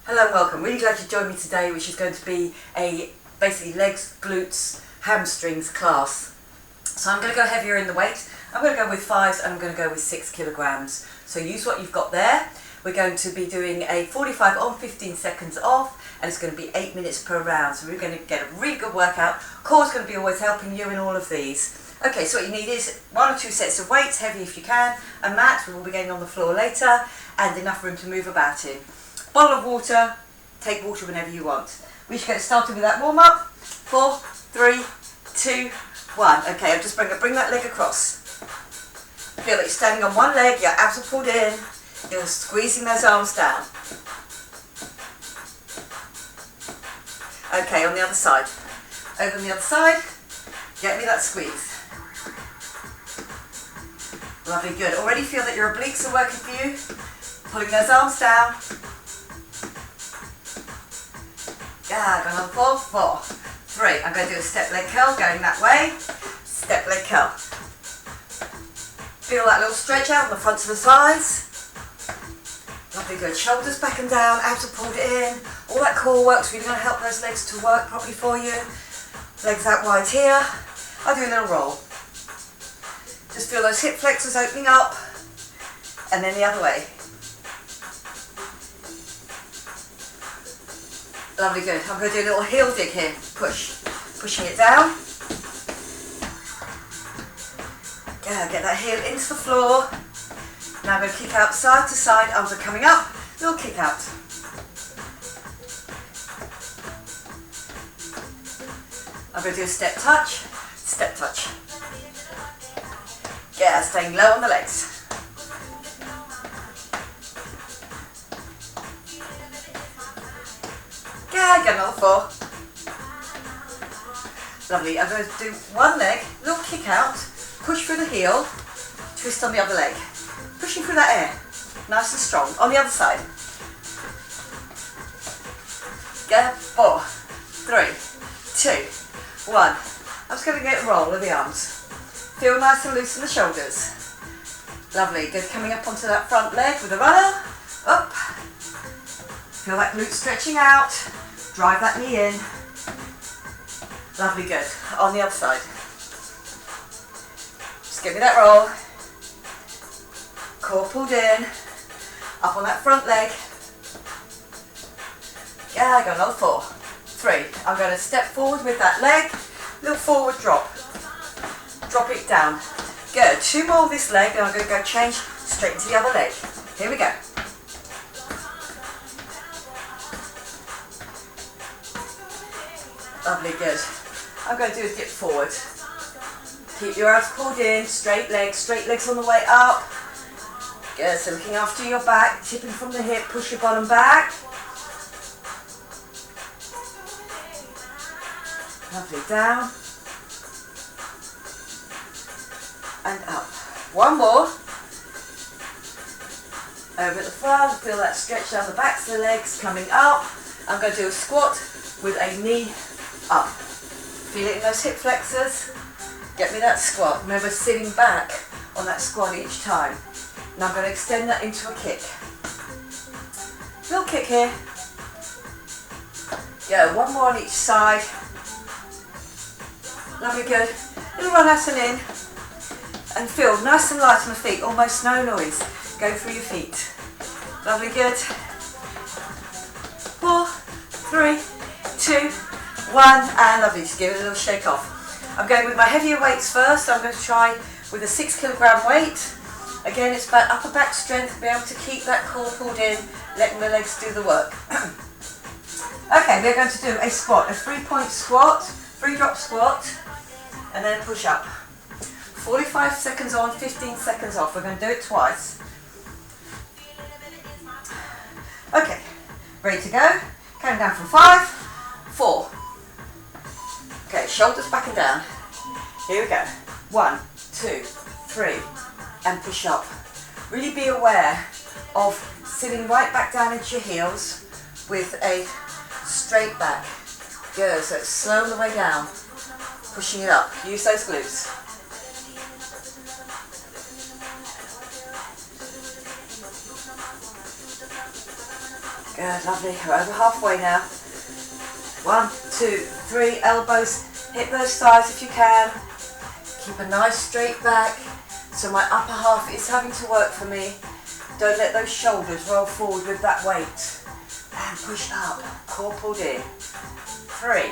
Hello and welcome. Really glad you joined me today, which is going to be a basically legs, glutes, hamstrings class. So I'm going to go heavier in the weight. I'm going to go with 5s and I'm going to go with 6 kilograms. So use what you've got there. We're going to be doing a 45 on, 15 seconds off, and it's going to be 8 minutes per round. So we're going to get a really good workout. Core's going to be always helping you in all of these. Okay, so what you need is 1 or 2 sets of weights, heavy if you can, a mat, we will be getting on the floor later, and enough room to move about in. Bottle of water, take water whenever you want. We should get started with that warm up. 4, 3, 2, 1. Okay, I'll just bring that leg across. Feel that you're standing on one leg, your abs are pulled in, you're squeezing those arms down. Okay, on the other side. Over on the other side, get me that squeeze. Lovely, good. Already feel that your obliques are working for you. Pulling those arms down. Yeah, going on 4, 4, 3. I'm going to do a step leg curl going that way. Step leg curl. Feel that little stretch out on the front to the sides. Lovely, good. Shoulders back and down, abs are pulled in. All that core work's really going to help those legs to work properly for you. Legs out wide here. I'll do a little roll. Just feel those hip flexors opening up. And then the other way. Lovely, good. I'm going to do a little heel dig here. Pushing it down. Yeah, get that heel into the floor. Now I'm going to kick out side to side. Arms are coming up. Little kick out. I'm going to do a step touch. Step touch. Yeah, staying low on the legs. Yeah, get another 4. Lovely. I'm going to do one leg, little kick out, push through the heel, twist on the other leg. Pushing through that air. Nice and strong. On the other side. Yeah, 4, 3, 2, 1. I'm just going to get a roll of the arms. Feel nice and loose in the shoulders. Lovely. Good. Coming up onto that front leg with a runner. Up. Feel that glute stretching out. Drive that knee in. Lovely, good. On the other side. Just give me that roll. Core pulled in. Up on that front leg. Yeah, I got another 4, 3. I'm going to step forward with that leg. Little forward drop. Drop it down. Good. 2 more of this leg, and I'm going to go change straight into the other leg. Here we go. Lovely, good. I'm going to do a dip forward. Keep your abs pulled in, straight legs on the way up. Good, so looking after your back, tipping from the hip, push your bottom back. Lovely, down. And up. 1 more. Over at the front, feel that stretch down the backs of the legs, coming up. I'm going to do a squat with a knee up. Feel it in those hip flexors. Get me that squat. Remember sitting back on that squat each time. Now I'm going to extend that into a kick. Little kick here. Yeah, 1 more on each side. Lovely, good. Little run out and in. And feel nice and light on the feet. Almost no noise. Go through your feet. Lovely, good. 4, 3, 2, 1, and lovely. Just give it a little shake off. I'm going with my heavier weights first. I'm going to try with a 6 kilogram weight. Again, it's about upper back strength, be able to keep that core pulled in, letting the legs do the work. Okay, we're going to do a squat, a 3-point squat, 3-drop squat, and then a push up. 45 seconds on, 15 seconds off. We're going to do it twice. Okay, ready to go. Counting down from 5, 4. Okay, shoulders back and down. Here we go. 1, 2, 3, and push up. Really be aware of sitting right back down into your heels with a straight back. Good, so it's slow on the way down. Pushing it up. Use those glutes. Good, lovely. We're over halfway now. 1, 2, 3, elbows, hit those thighs if you can. Keep a nice straight back, so my upper half is having to work for me. Don't let those shoulders roll forward with that weight. And push up, core pulled in. 3,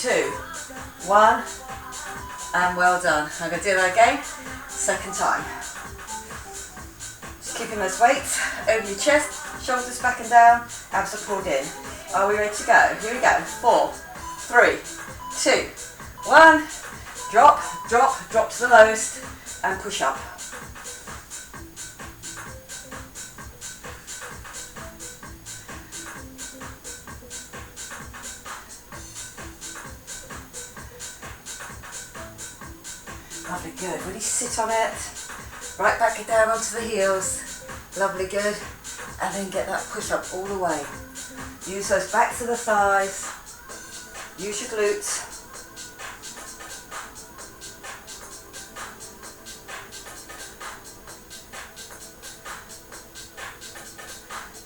2, 1, and well done. I'm going to do that again, second time. Just keeping those weights over your chest, shoulders back and down, abs are pulled in. Are we ready to go? Here we go. 4, 3, 2, 1. Drop, drop, drop to the lowest, and push up. Lovely, good. Really sit on it. Right back down onto the heels. Lovely, good. And then get that push up all the way. Use those backs of the thighs. Use your glutes.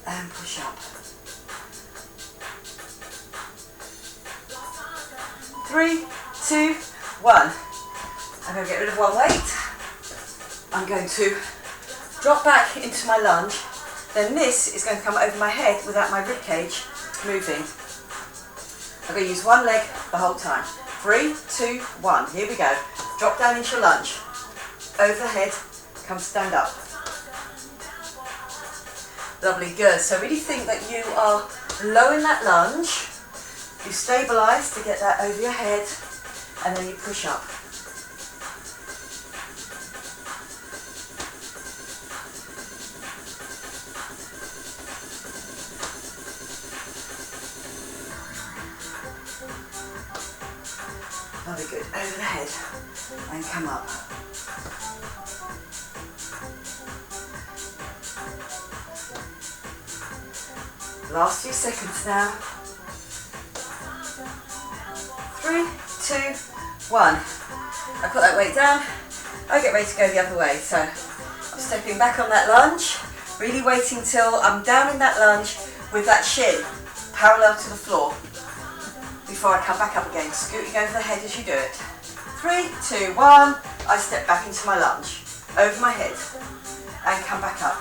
And push up. 3, 2, 1. I'm going to get rid of one weight. I'm going to drop back into my lunge. Then this is going to come over my head without my rib cage moving. I'm going to use one leg the whole time. 3, 2, 1. Here we go. Drop down into your lunge. Over the head. Come stand up. Lovely, good. So really think that you are low in that lunge. You stabilise to get that over your head. And then you push up. Very good, over the head and come up. Last few seconds now. 3, 2, 1. I put that weight down, I get ready to go the other way. So I'm stepping back on that lunge, really waiting till I'm down in that lunge with that shin parallel to the floor. Before I come back up again, scooting over the head as you do it. 3, 2, 1, I step back into my lunge, over my head, and come back up.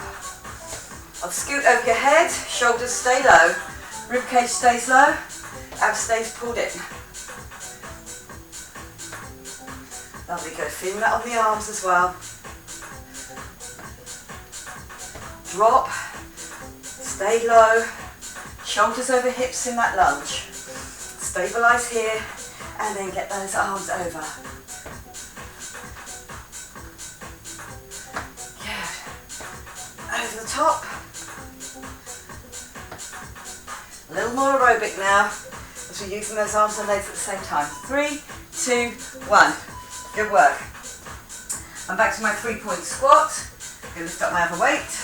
I'll scoot over your head, shoulders stay low, rib cage stays low, abs stays pulled in. Lovely, good. Feeling that on the arms as well. Drop, stay low, shoulders over hips in that lunge. Stabilise here, and then get those arms over. Good. Over the top. A little more aerobic now, as we're using those arms and legs at the same time. 3, 2, 1. Good work. I'm back to my 3-point squat. I'm going to lift up my other weight.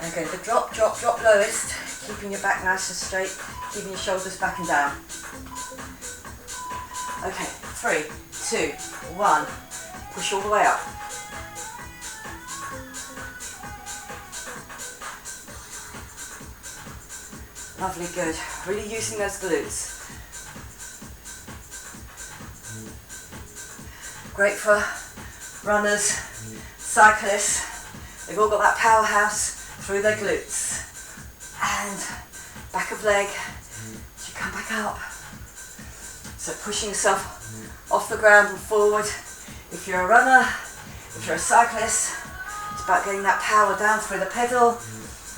And going to drop, drop, drop lowest. Keeping your back nice and straight, keeping your shoulders back and down. Okay, 3, 2, 1. Push all the way up. Lovely, good. Really using those glutes. Great for runners, cyclists. They've all got that powerhouse through their glutes. And back of leg as you come back up. So pushing yourself off the ground and forward. If you're a runner, if you're a cyclist, it's about getting that power down through the pedal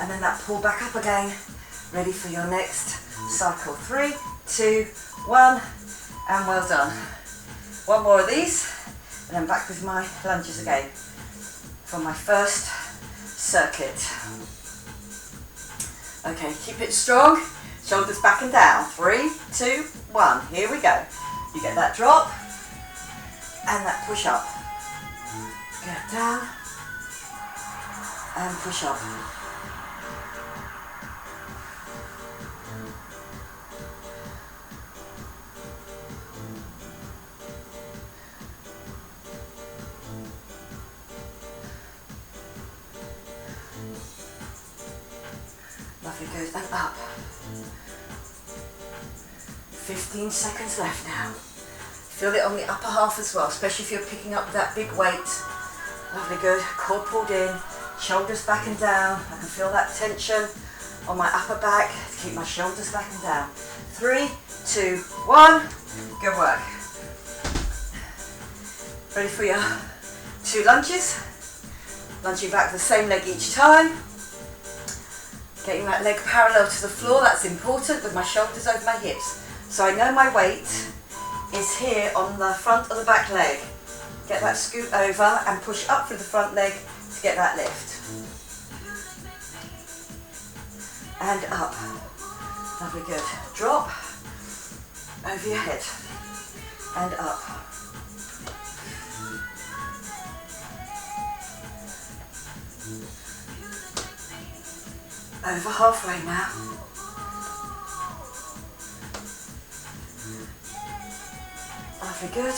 and then that pull back up again, ready for your next cycle. 3, 2, 1, and well done. One more of these, and then back with my lunges again for my first circuit. Okay, keep it strong, shoulders back and down. 3, 2, 1, here we go. You get that drop, and that push up. Get down, and push up. Lovely, good, and up. 15 seconds left now. Feel it on the upper half as well, especially if you're picking up that big weight. Lovely, good. Core pulled in, shoulders back and down. I can feel that tension on my upper back to keep my shoulders back and down. 3, 2, 1. Good work. Ready for your 2 lunges. Lunging back the same leg each time. Getting that leg parallel to the floor, that's important, with my shoulders over my hips. So I know my weight is here on the front of the back leg. Get that scoot over and push up through the front leg to get that lift. And up. Lovely, good. Drop over your head and up. Over halfway now. Lovely, good.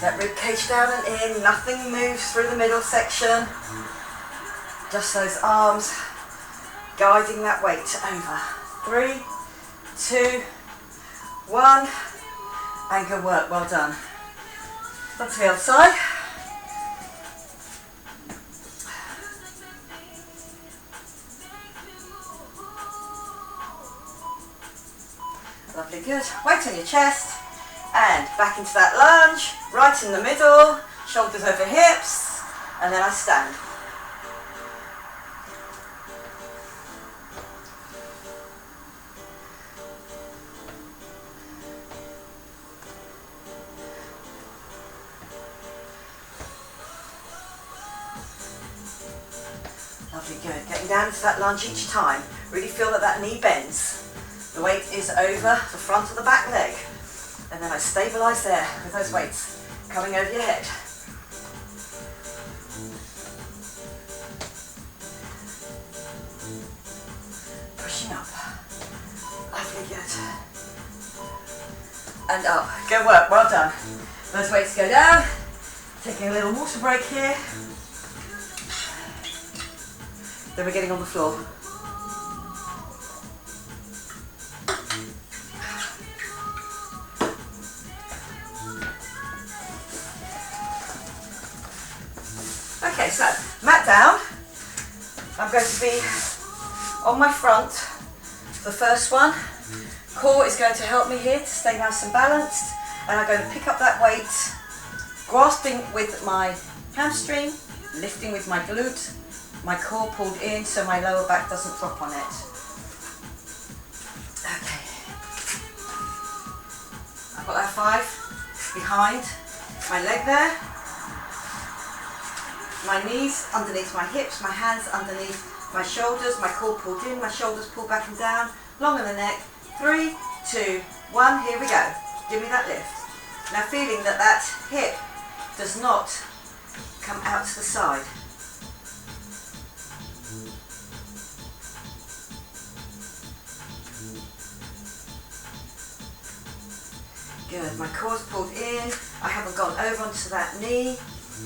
That rib cage down and in, nothing moves through the middle section. Just those arms guiding that weight over. 3, 2, 1, and good work, well done. On to the other side. Lovely, good. Weight on your chest and back into that lunge, right in the middle, shoulders over hips, and then I stand. Lovely, good. Getting down into that lunge each time. Really feel that that knee bends. The weight is over the front of the back leg. And then I stabilise there with those weights coming over your head. Pushing up. Lovely, good. And up. Good work, well done. Those weights go down. Taking a little water break here. Then we're getting on the floor. Okay, so mat down. I'm going to be on my front. The first one. Core is going to help me here to stay nice and balanced. And I'm going to pick up that weight, grasping with my hamstring, lifting with my glute, my core pulled in so my lower back doesn't drop on it. Okay. I've got that 5 behind my leg there. My knees underneath my hips, my hands underneath my shoulders, my core pulled in, my shoulders pulled back and down, long in the neck. 3, 2, 1, here we go. Give me that lift. Now feeling that that hip does not come out to the side. Good, my core's pulled in, I haven't gone over onto that knee.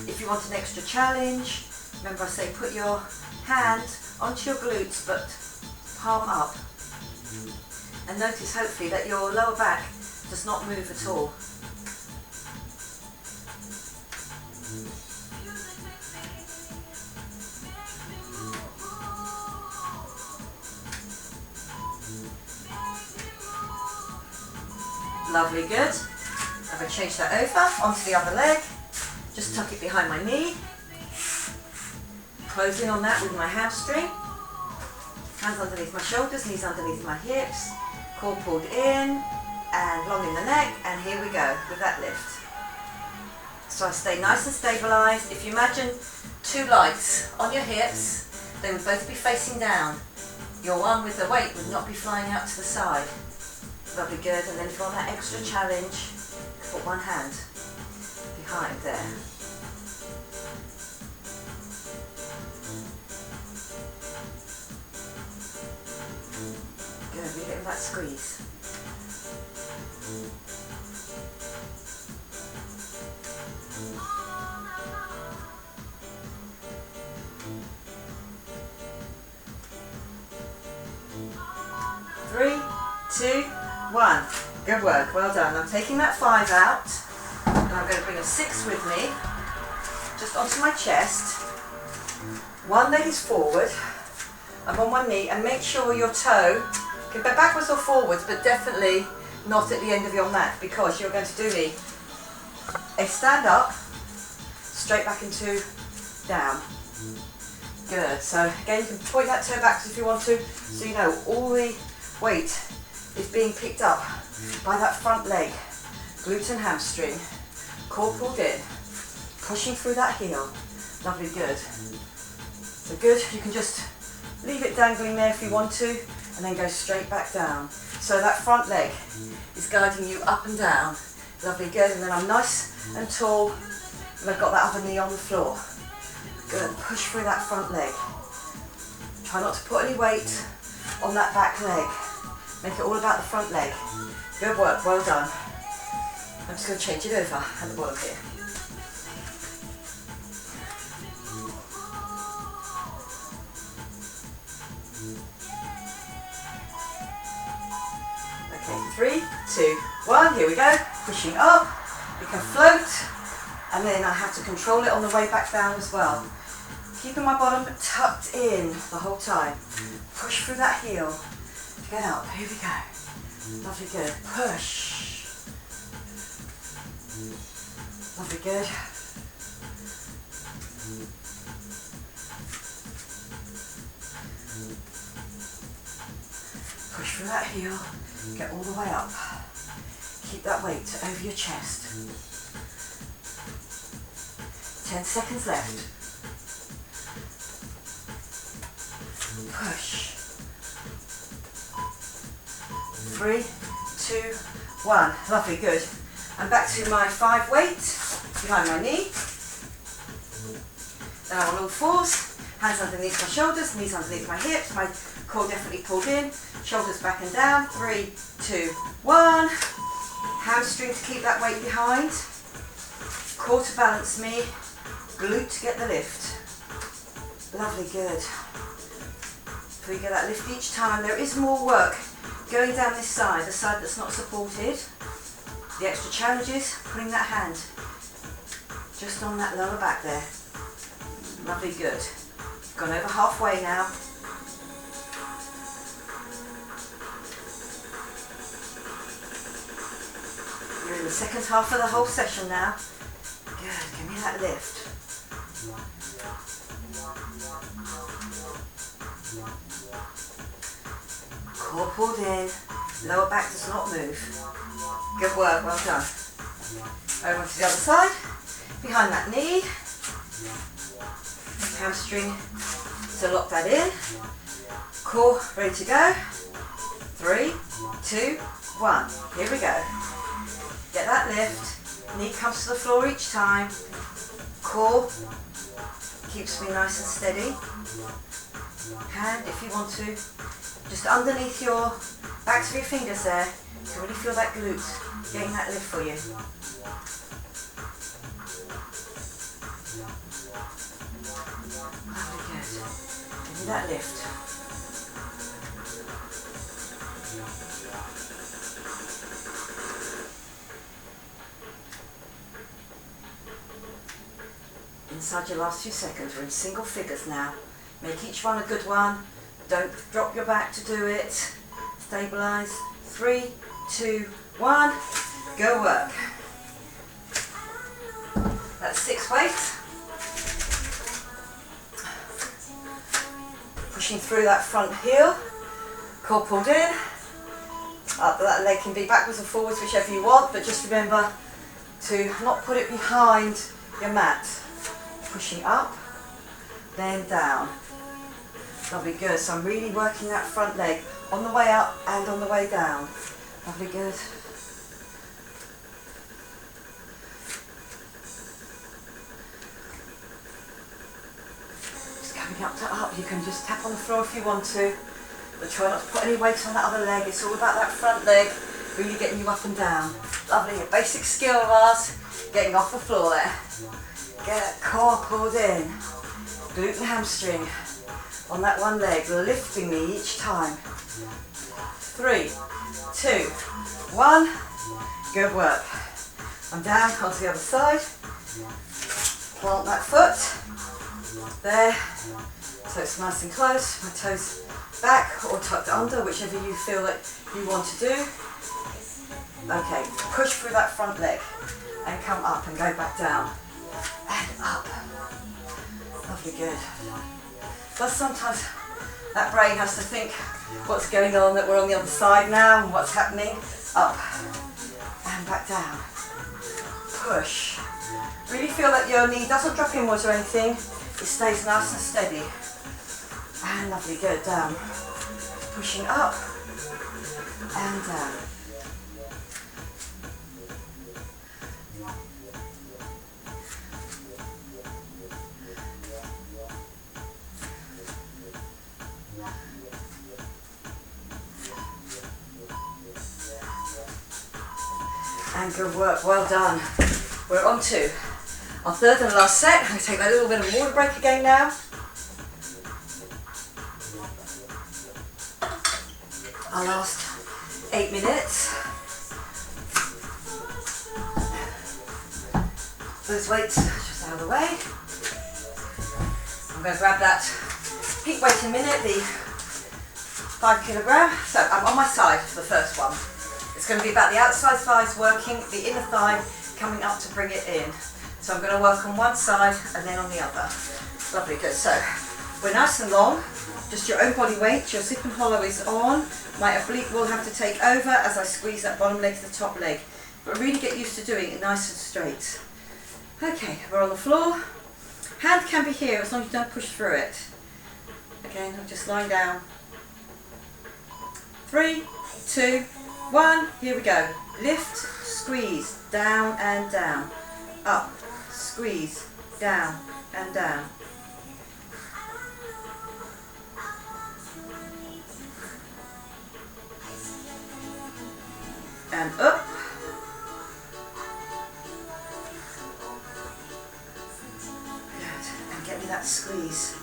If you want an extra challenge, remember I say put your hand onto your glutes but palm up. And notice hopefully that your lower back does not move at all. Lovely, good. I'm going to change that over onto the other leg. Just tuck it behind my knee. Close in on that with my hamstring. Hands underneath my shoulders, knees underneath my hips. Core pulled in and long in the neck. And here we go with that lift. So I stay nice and stabilised. If you imagine 2 lights on your hips, they would both be facing down. Your one with the weight would not be flying out to the side. Lovely, good. And then if you want that extra challenge, put one hand behind there. Good, we get with that squeeze. 3, 2, 1. Good work, well done. I'm taking that 5 out, and I'm going to bring a 6 with me, just onto my chest. One leg is forward. I'm on one knee, and make sure your toe can go backwards or forwards, but definitely not at the end of your mat, because you're going to do me a stand up, straight back into down. Good, so again you can point that toe back if you want to, so you know all the weight is being picked up by that front leg, glute and hamstring, core pulled in, pushing through that heel. Lovely, good. So good, you can just leave it dangling there if you want to, and then go straight back down. So that front leg is guiding you up and down. Lovely, good, and then I'm nice and tall, and I've got that other knee on the floor. Good, push through that front leg. Try not to put any weight on that back leg. Make it all about the front leg. Good work, well done. I'm just going to change it over at the bottom here. Okay, 3, 2, 1, here we go. Pushing up, you can float, and then I have to control it on the way back down as well. Keeping my bottom tucked in the whole time. Push through that heel. Get up, here we go. Lovely, good. Push. Lovely, good. Push through that heel. Get all the way up. Keep that weight over your chest. 10 seconds left. Push. 3, 2, 1. Lovely, good. And back to my 5 weight behind my knee. Now on all fours, hands underneath my shoulders, knees underneath my hips, my core definitely pulled in, shoulders back and down. 3, 2, 1. Hamstring to keep that weight behind. Core to balance me. Glute to get the lift. Lovely, good. So you get that lift each time. There is more work going down this side, the side that's not supported. The extra challenge is putting that hand just on that lower back there. Lovely, good. Gone over halfway now. You're in the second half of the whole session now. Good, give me that lift. Core pulled in, lower back does not move. Good work, well done. Over to the other side, behind that knee. Hamstring, so lock that in. Core ready to go. 3, 2, 1. Here we go. Get that lift. Knee comes to the floor each time. Core keeps me nice and steady. Hand, if you want to, just underneath your backs of your fingers there, you can really feel that glute getting that lift for you. Lovely, good. Give me that lift. Inside your last few seconds, we're in single figures now. Make each one a good one. Don't drop your back to do it. Stabilise. 3, 2, 1. Go work. That's 6 weights. Pushing through that front heel. Core pulled in. That leg can be backwards or forwards, whichever you want, but just remember to not put it behind your mat. Pushing up, then down. Lovely, good. So I'm really working that front leg on the way up and on the way down. Lovely, good. Just coming up to up. You can just tap on the floor if you want to, but try not to put any weight on that other leg. It's all about that front leg, really getting you up and down. Lovely, a basic skill of ours, getting off the floor there. Get that core pulled in. Glute and hamstring on that one leg, lifting me each time. 3, 2, 1. Good work. I'm down onto the other side. Plant that foot. There. So it's nice and close. My toes back or tucked under, whichever you feel that you want to do. Okay, push through that front leg and come up and go back down and up. Lovely, good. But sometimes that brain has to think what's going on, that we're on the other side now and what's happening. Up and back down. Push. Really feel that your knee doesn't drop inwards or anything. It stays nice and steady. And lovely, good, down. Pushing up and down. And good work, well done. We're on to our third and last set. I'm going to take that little bit of water break again now. Our last 8 minutes. Those weights just out of the way. I'm going to grab that peak weight in a minute, the 5 kilogram. So I'm on my side for the first one. It's going to be about the outside thighs working, the inner thigh coming up to bring it in. So I'm going to work on one side and then on the other. Lovely, good. So we're nice and long, just your own body weight. Your zip and hollow is on. My oblique will have to take over as I squeeze that bottom leg to the top leg. But really get used to doing it nice and straight. Okay, we're on the floor. Hand can be here as long as you don't push through it. Again, I'm just lying down. 3, 2, 1, here we go. Lift, squeeze, down and down. Up, squeeze, down and down. And up. Good, and get me that squeeze.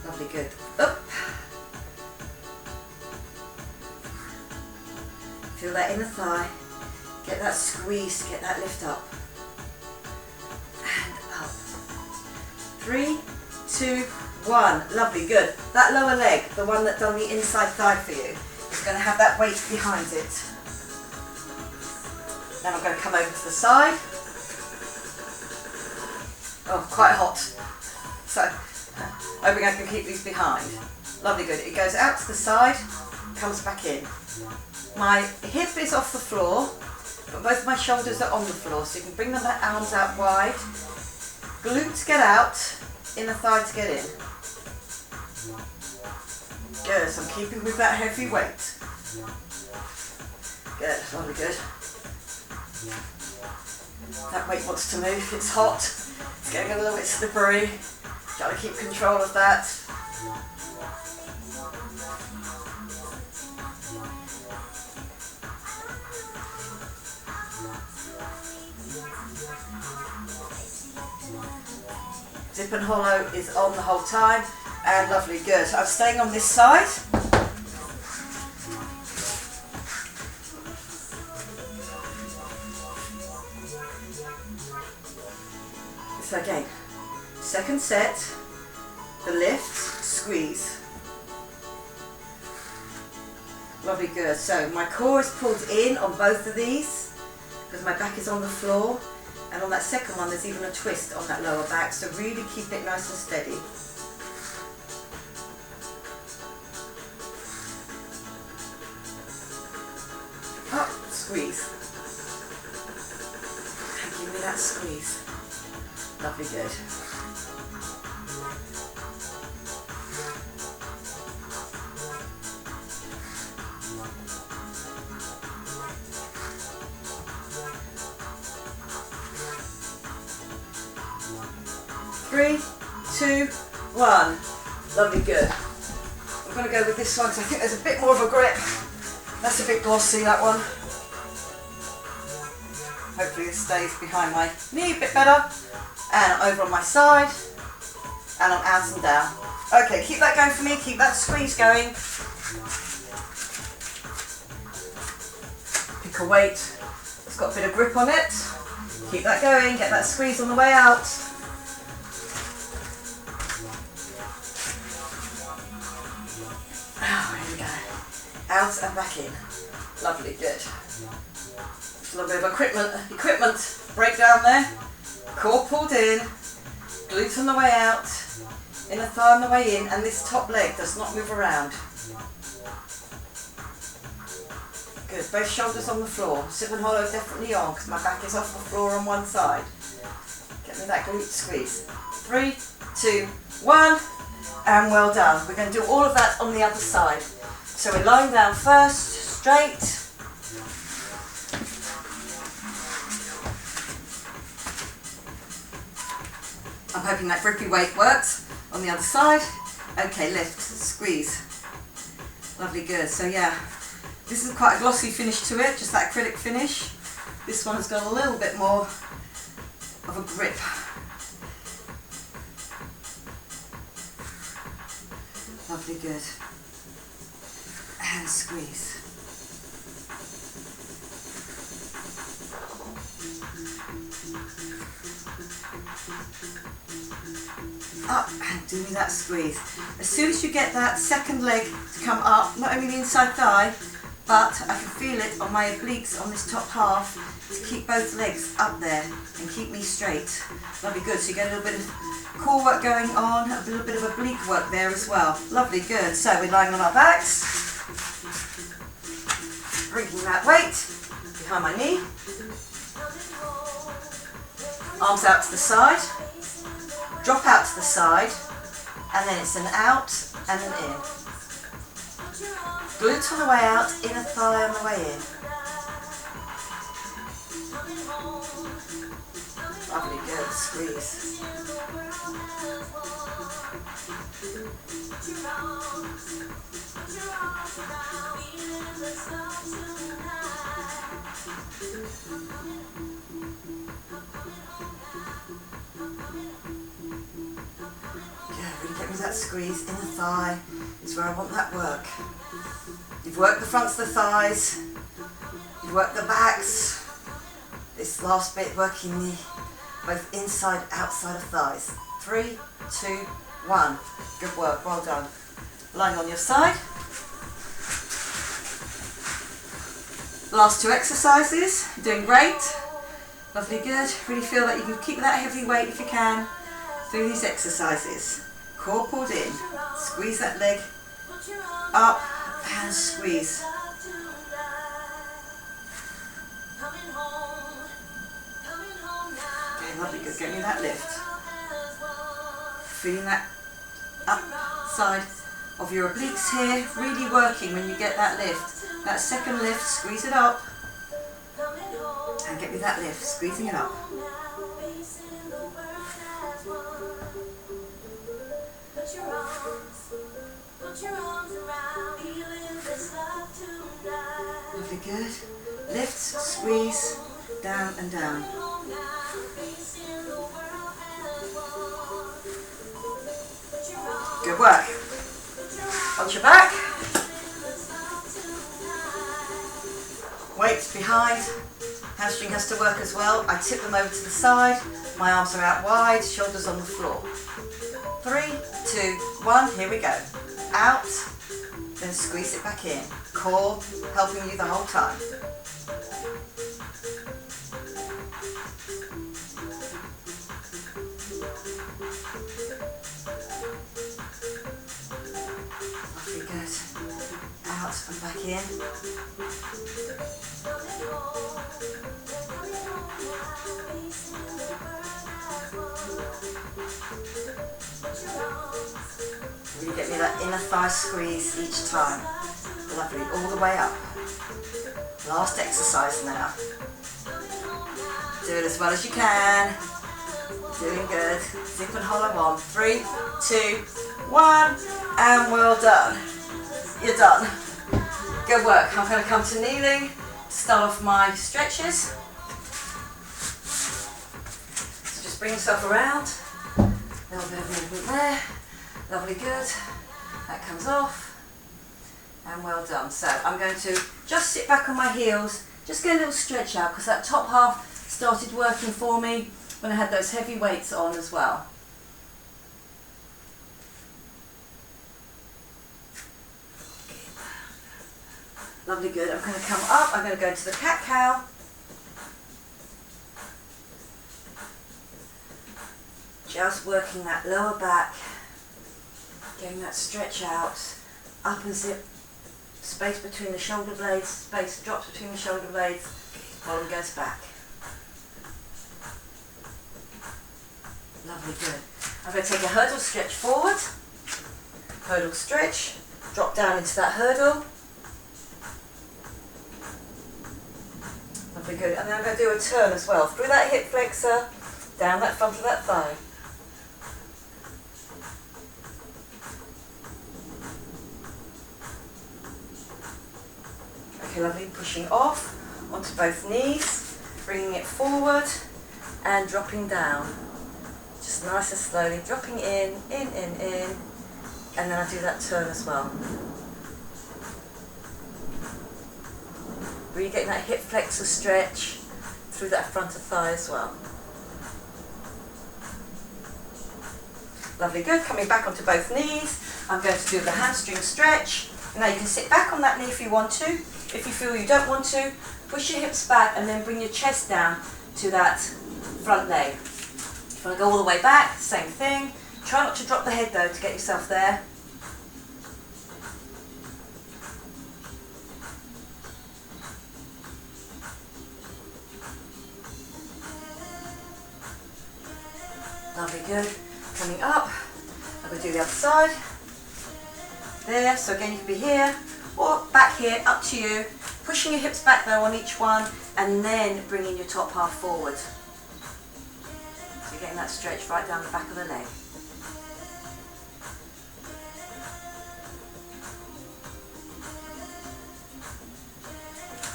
Lovely, good. Up. Feel that inner thigh. Get that squeeze to get that lift up. And up. 3, 2, 1. Lovely, good. That lower leg, the one that's on the inside thigh for you, is going to have that weight behind it. Then I'm going to come over to the side. Oh, quite hot. So, hoping I can keep these behind. Lovely, good. It goes out to the side, comes back in. My hip is off the floor, but both my shoulders are on the floor, so you can bring the arms out wide. Glutes get out, inner thigh to get in. Good, so I'm keeping with that heavy weight. Good, lovely, good. That weight wants to move, it's hot, it's getting a little bit slippery. Got to keep control of that. Zip and hollow is on the whole time, and lovely, good. I'm staying on this side. So again, second set, the lift, squeeze. Lovely, good. So my core is pulled in on both of these because my back is on the floor, and on that second one there's even a twist on that lower back, so really keep it nice and steady. Up, squeeze. And give me that squeeze. Lovely, good. Three, 2, 1. Lovely, good. I'm going to go with this one because I think there's a bit more of a grip. That's a bit glossy, that one. Hopefully this stays behind my knee a bit better. And over on my side. And I'm out and down. Okay, keep that going for me. Keep that squeeze going. Pick a weight that's got a bit of grip on it. Keep that going. Get that squeeze on the way out. Oh, here we go. Out and back in. Lovely, good. Just a little bit of equipment breakdown there. Core pulled in, glute on the way out, inner thigh on the way in, and this top leg does not move around. Good, both shoulders on the floor. Sip and hollow definitely on because my back is off the floor on one side. Get me that glute squeeze. 3, 2, 1, and well done. We're going to do all of that on the other side. So we're lying down first, straight. I'm hoping that grippy weight works on the other side. Okay, lift, squeeze. Lovely, good. So yeah, this is quite a glossy finish to it, just that acrylic finish. This one has got a little bit more of a grip. Lovely, good. And squeeze. Up and do me that squeeze. As soon as you get that second leg to come up, not only the inside thigh, but I can feel it on my obliques on this top half to keep both legs up there and keep me straight. Lovely, good. So you get a little bit of core work going on, a little bit of oblique work there as well. Lovely, good. So we're lying on our backs, bringing that weight behind my knee, arms out to the side. Drop out to the side, and then it's an out and an in. Glute on the way out, inner thigh on the way in. Lovely, good, squeeze. That squeeze in the thigh is where I want that work. You've worked the fronts of the thighs, you've worked the backs. This last bit working the both inside, outside of thighs. 3, 2, 1. Good work, well done. Lying on your side. Last 2 exercises, doing great. Lovely, good. Really feel that you can keep that heavy weight if you can through these exercises. Core pulled in, squeeze that leg up and squeeze. Okay, lovely, good. Get me that lift. Feeling that up side of your obliques here, really working when you get that lift. That second lift, squeeze it up and get me that lift, squeezing it up. Lovely, good. Lift, squeeze, down and down. Good work. Onto your back. Weight behind. Hamstring has to work as well. I tip them over to the side. My arms are out wide, shoulders on the floor. 3, 2, 1, here we go. Out, then squeeze it back in. Core helping you the whole time. Lovely, good. Out and back in. Really get me that inner thigh squeeze each time. Lovely, all the way up. Last exercise now. Do it as well as you can. Doing good. Zip and hollow on. 3, 2, 1, and well done. You're done. Good work. I'm going to come to kneeling. Start off my stretches. Just bring yourself around. A little bit of movement there. Lovely, good. That comes off. And well done. So I'm going to just sit back on my heels, just get a little stretch out, because that top half started working for me when I had those heavy weights on as well. Lovely, good. I'm going to come up, I'm going to go to the cat-cow. Just working that lower back, getting that stretch out, up and zip, space between the shoulder blades, space drops between the shoulder blades, bottom goes back. Lovely, good. I'm going to take a hurdle stretch forward, hurdle stretch, drop down into that hurdle. Lovely, good. And then I'm going to do a turn as well, through that hip flexor, down that front of that thigh. Okay, lovely, pushing off onto both knees, bringing it forward and dropping down. Just nice and slowly, dropping in, and then I do that turn as well. Really getting that hip flexor stretch through that front of thigh as well. Lovely, good. Coming back onto both knees, I'm going to do the hamstring stretch. Now you can sit back on that knee if you want to. If you feel you don't want to, push your hips back and then bring your chest down to that front leg. If you want to go all the way back, same thing. Try not to drop the head though to get yourself there. Lovely, good. Coming up, I'm going to do the other side. There, so again you can be here or back here, up to you. Pushing your hips back though on each one and then bringing your top half forward. So you're getting that stretch right down the back of the leg.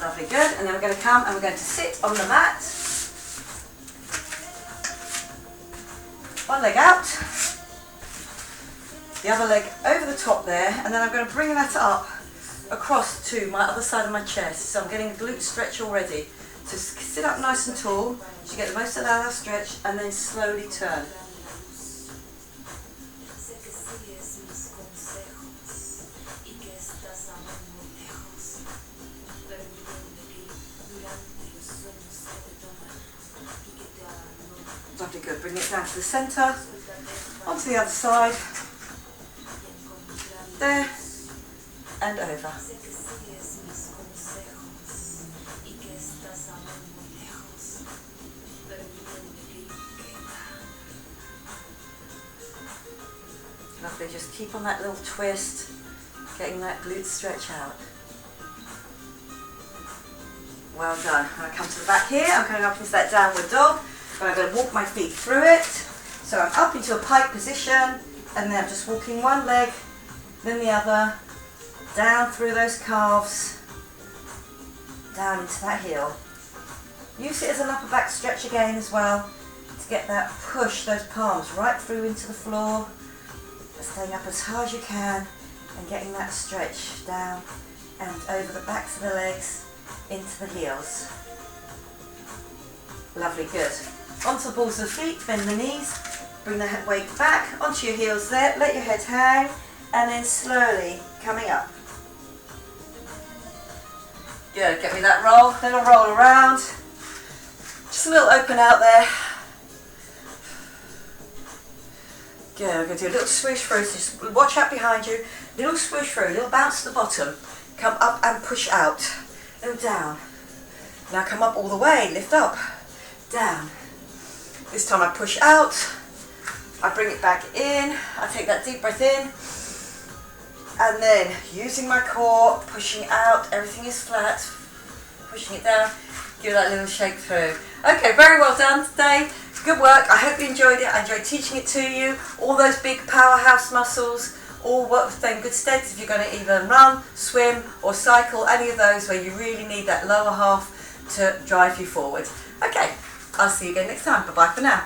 Lovely, good. And then we're going to come and we're going to sit on the mat. One leg out. The other leg over the top there, and then I'm going to bring that up across to my other side of my chest. So I'm getting a glute stretch already. So sit up nice and tall, so you get the most of that stretch, and then slowly turn. Lovely, good. Bring it down to the centre, onto the other side. There and over. Lovely, just keep on that little twist, getting that glute stretch out. Well done. I'm going to come to the back here, I'm going up into that downward dog, and I'm going to walk my feet through it. So I'm up into a pike position, and then I'm just walking one leg, then the other, down through those calves, down into that heel. Use it as an upper back stretch again as well, to get that push, those palms right through into the floor, staying up as high as you can, and getting that stretch down and over the backs of the legs, into the heels. Lovely, good. Onto the balls of the feet, bend the knees, bring the weight back, onto your heels there, let your head hang, and then slowly coming up. Good, get me that roll, little roll around. Just a little open out there. Good, I'm going to do a little swoosh through, so just watch out behind you. Little swoosh through, little bounce to the bottom. Come up and push out. Little down. Now come up all the way, lift up, down. This time I push out, I bring it back in, I take that deep breath in, and then using my core, pushing out, everything is flat, pushing it down, give that little shake through. Okay, very well done today. Good work. I hope you enjoyed it. I enjoyed teaching it to you. All those big powerhouse muscles all work with them good steads if you're going to either run, swim or cycle, any of those where you really need that lower half to drive you forward. Okay, I'll see you again next time. Bye-bye for now.